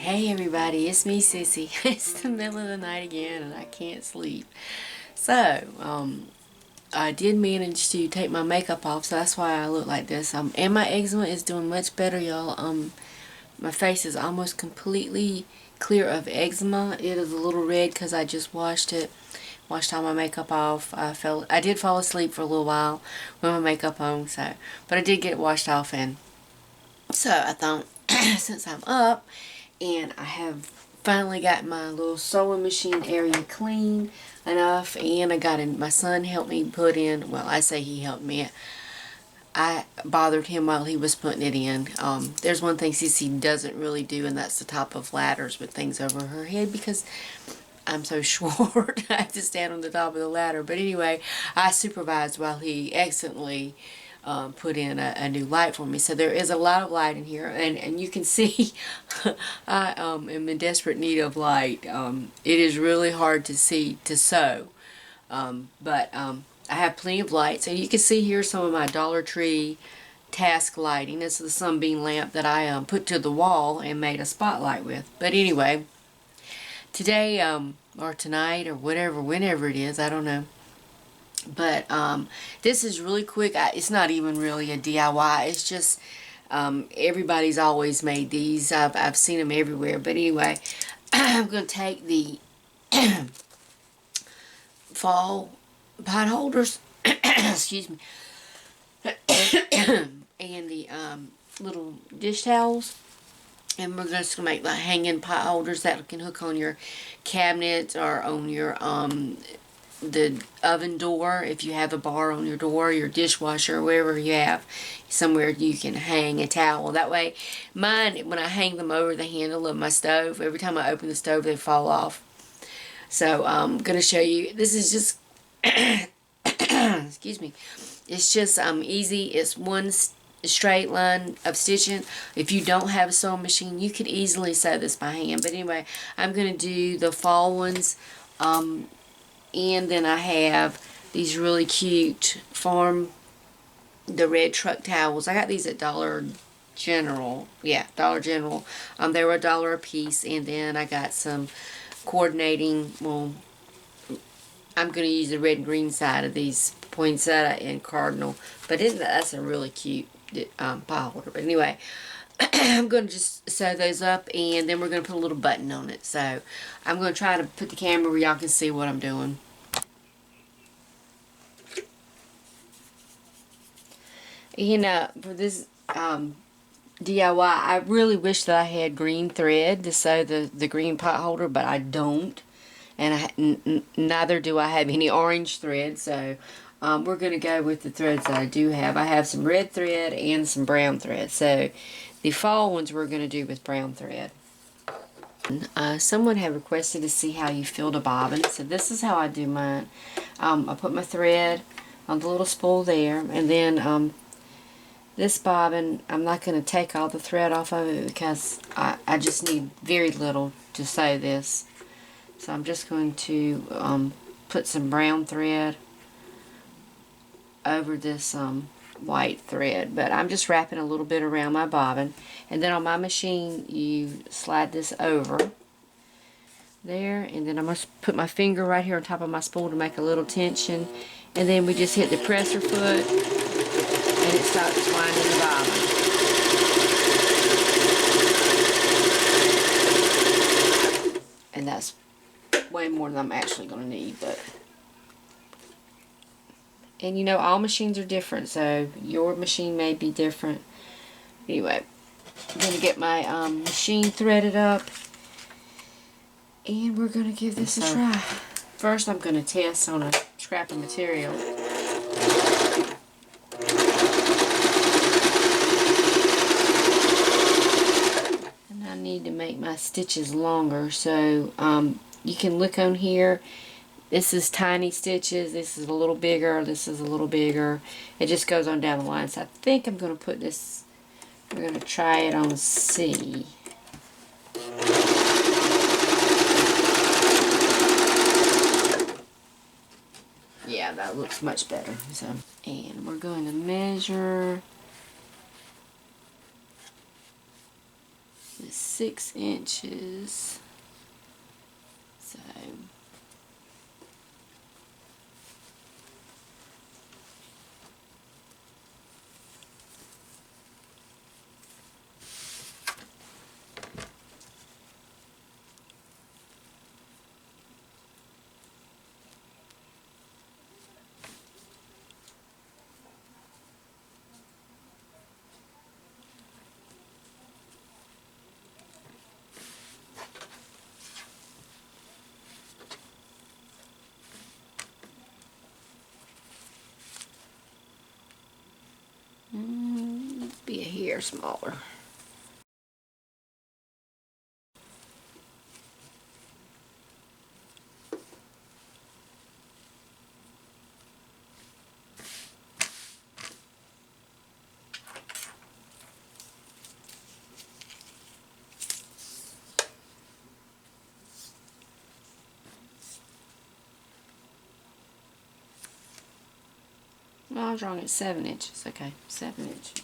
Hey everybody, it's me Sissy. It's the middle of the night again and I can't sleep. So, I did manage to take my makeup off, so that's why I look like this. And my eczema is doing much better, y'all. My face is almost completely clear of eczema. It is a little red because I just washed it. Washed all my makeup off. I did fall asleep for a little while with my makeup on, but I did get it washed off, and so I thought, since I'm up and I have finally got my little sewing machine area clean enough, and I got in, my son helped me put in, well, I say he helped me. I bothered him while he was putting it in. There's one thing Sissy doesn't really do, and that's the top of ladders with things over her head because I'm so short. I have to stand on the top of the ladder. But anyway, I supervised while he accidentally put in a new light for me. So there is a lot of light in here, and you can see I am in desperate need of light. It is really hard to see to sew, but I have plenty of light. So you can see here some of my Dollar Tree task lighting. This is the sunbeam lamp that I put to the wall and made a spotlight with. But anyway, today or tonight or whatever, whenever it is, I don't know. But this is really quick. It's not even really a DIY. It's just everybody's always made these. I've seen them everywhere. But anyway, I'm going to take the fall pot holders, excuse me, and the little dish towels. And we're just going to make the hanging pot holders that can hook on your cabinet or on your the oven door, if you have a bar on your door, your dishwasher, wherever you have somewhere you can hang a towel. That way, mine, when I hang them over the handle of my stove, every time I open the stove they fall off. So I'm going to show you. This is just excuse me, it's just easy. It's one straight line of stitching. If you don't have a sewing machine, you could easily sew this by hand. But anyway, I'm going to do the fall ones. And then I have these really cute the red truck towels. I got these at Dollar General. Yeah, Dollar General. They were $1 a piece. And then I got some coordinating, well, I'm going to use the red and green side of these poinsettia and cardinal. But that's a really cute pot holder. But anyway, I'm going to just sew those up, and then we're going to put a little button on it. So I'm going to try to put the camera where y'all can see what I'm doing. For this DIY, I really wish that I had green thread to sew the green pot holder, but I don't. And neither do I have any orange thread, so we're going to go with the threads that I do have. I have some red thread and some brown thread. So the fall ones we're going to do with brown thread. Someone had requested to see how you fill the bobbin. So this is how I do mine. I put my thread on the little spool there, and then this bobbin, I'm not going to take all the thread off of it because I just need very little to sew this. So I'm just going to put some brown thread over this white thread. But I'm just wrapping a little bit around my bobbin. And then on my machine, you slide this over there. And then I'm going to put my finger right here on top of my spool to make a little tension. And then we just hit the presser foot, and it starts winding the bobbin. And that's way more than I'm actually going to need. And all machines are different, so your machine may be different. Anyway, I'm going to get my machine threaded up, and we're going to give this a try. First, I'm going to test on a scrap of material. And I need to make my stitches longer, so you can look on here. This is tiny stitches, this is a little bigger, this is a little bigger. It just goes on down the line. So I think I'm going to put this, we're going to try it on C. Yeah, that looks much better. So, and we're going to measure is 6 inches. So let's be a hair smaller. No, I was wrong, it's 7 inches. Okay, 7 inches.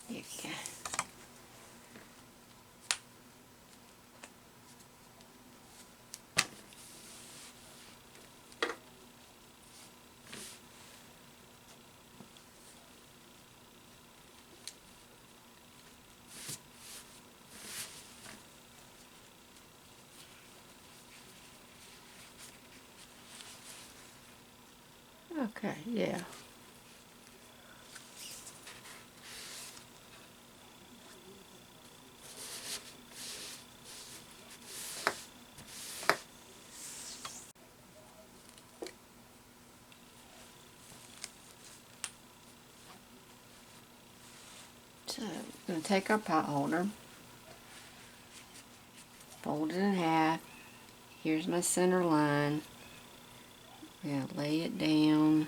There you go. Okay, yeah. So, we're going to take our pot holder, fold it in half. Here's my center line. We're going to lay it down.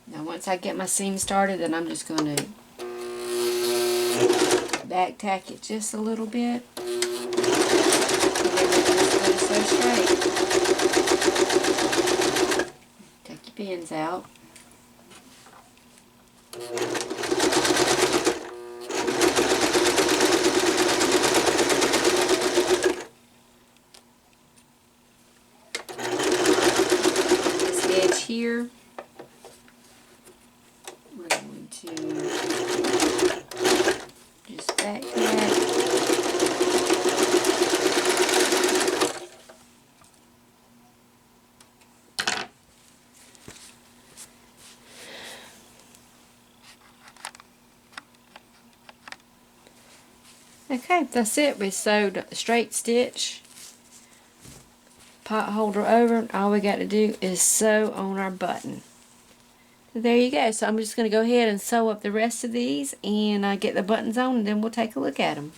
Now once I get my seam started, then I'm just going to back tack it just a little bit. So straight. Take your pins out. This edge here, we're going to just back tack. Okay, that's it. We sewed a straight stitch, pot holder over, and all we got to do is sew on our button. So there you go. So I'm just going to go ahead and sew up the rest of these and get the buttons on, and then we'll take a look at them.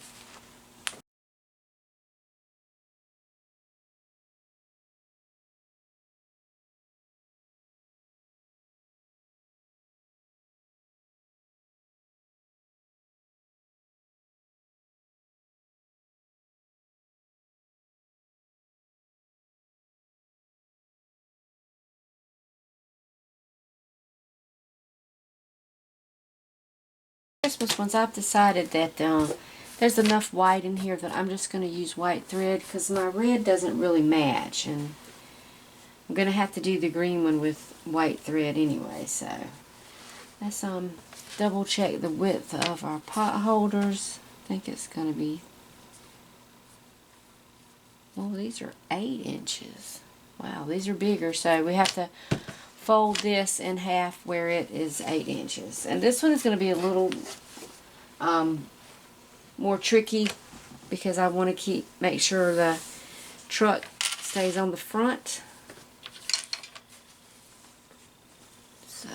Christmas ones, I've decided that there's enough white in here that I'm just going to use white thread because my red doesn't really match, and I'm going to have to do the green one with white thread anyway. So let's double check the width of our pot holders. I think it's going to be, oh, these are 8 inches. Wow, these are bigger, so we have to fold this in half where it is 8 inches. And this one is going to be a little more tricky because I want to make sure the truck stays on the front. So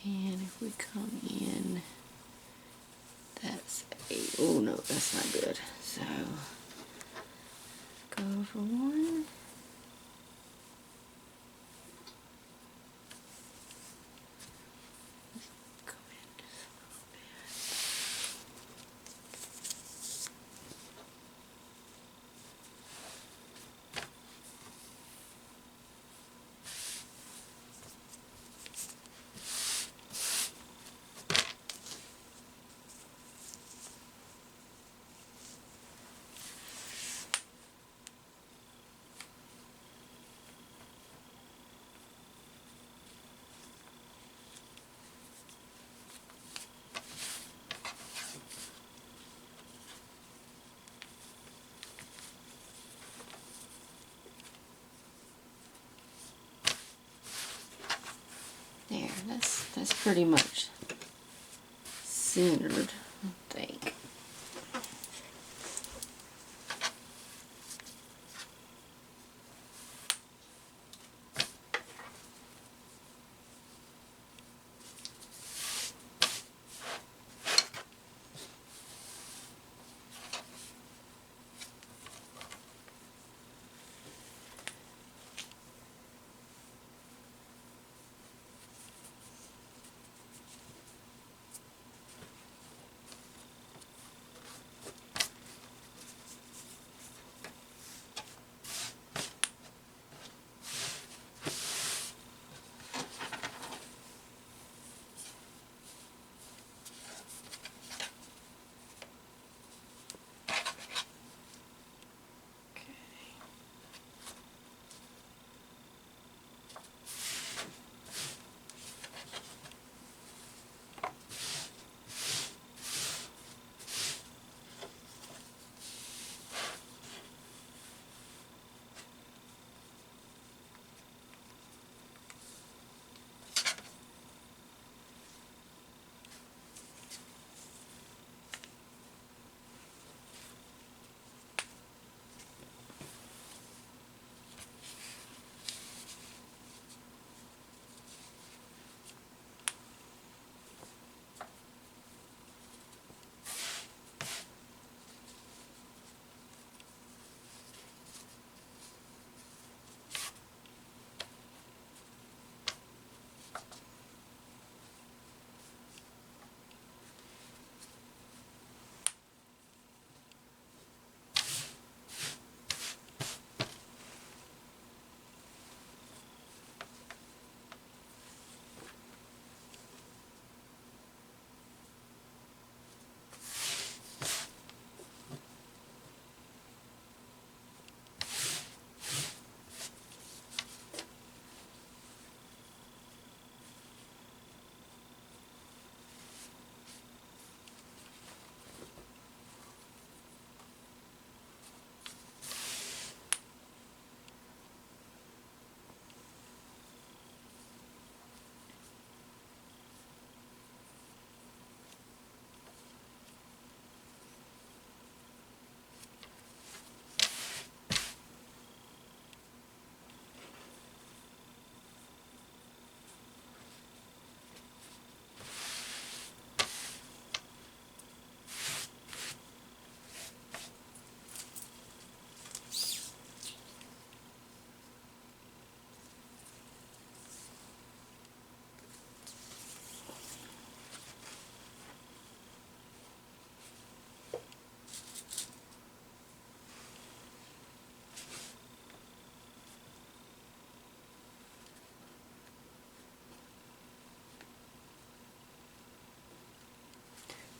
and if we come in, that's 8. Oh no, that's not good. So go for 1. There, that's pretty much centered, I think.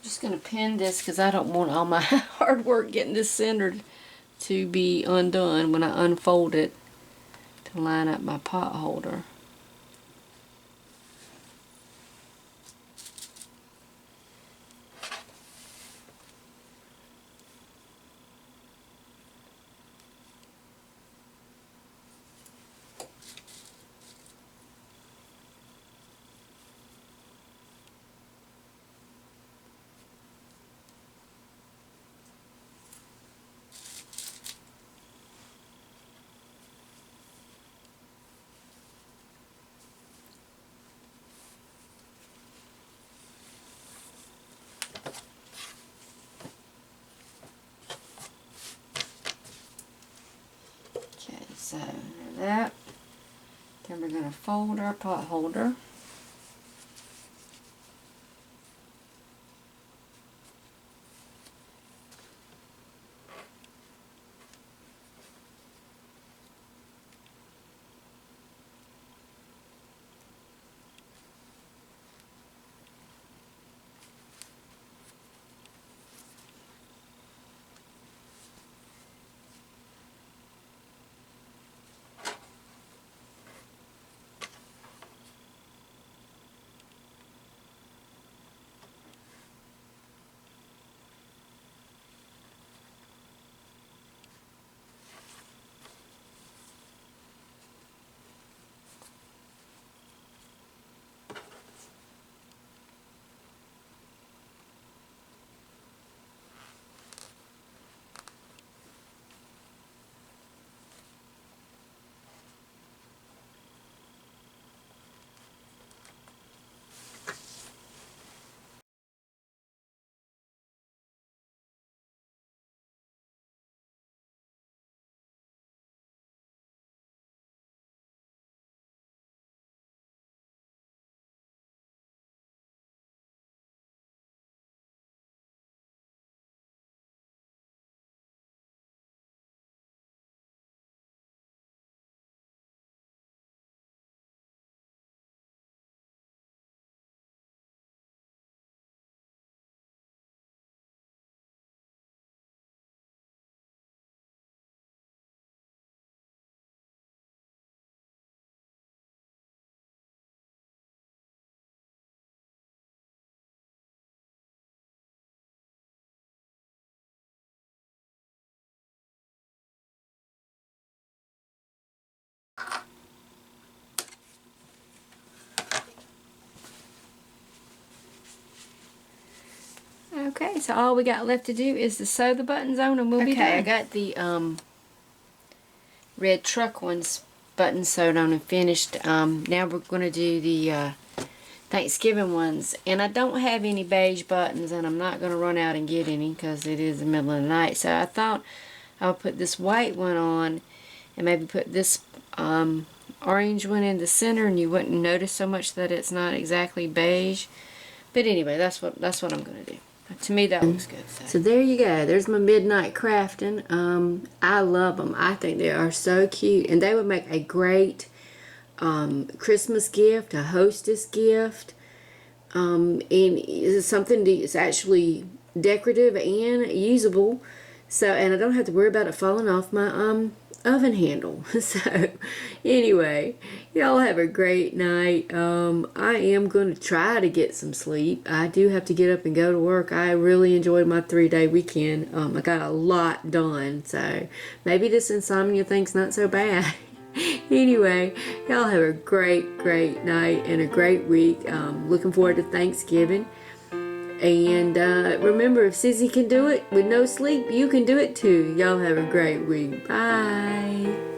Just going to pin this because I don't want all my hard work getting this centered to be undone when I unfold it to line up my pot holder. Okay, so that. Then we're going to fold our pot holder. Okay, so all we got left to do is to sew the buttons on and we'll be done. Okay, I got the red truck ones buttons sewed on and finished. Now we're going to do the Thanksgiving ones. And I don't have any beige buttons and I'm not going to run out and get any because it is the middle of the night. So I thought I would put this white one on and maybe put this orange one in the center and you wouldn't notice so much that it's not exactly beige. But anyway, that's what I'm going to do. To me, that looks good. So there you go. There's my midnight crafting. I love them. I think they are so cute. And they would make a great Christmas gift, a hostess gift. And it's something that's actually decorative and usable. So, and I don't have to worry about it falling off my oven handle. So anyway, y'all have a great night. I am going to try to get some sleep. I do have to get up and go to work. I really enjoyed my 3-day weekend. I got a lot done, so maybe this insomnia thing's not so bad. Anyway, y'all have a great night and a great week. Looking forward to Thanksgiving. And remember, if Sissy can do it with no sleep, you can do it too. Y'all have a great week. Bye.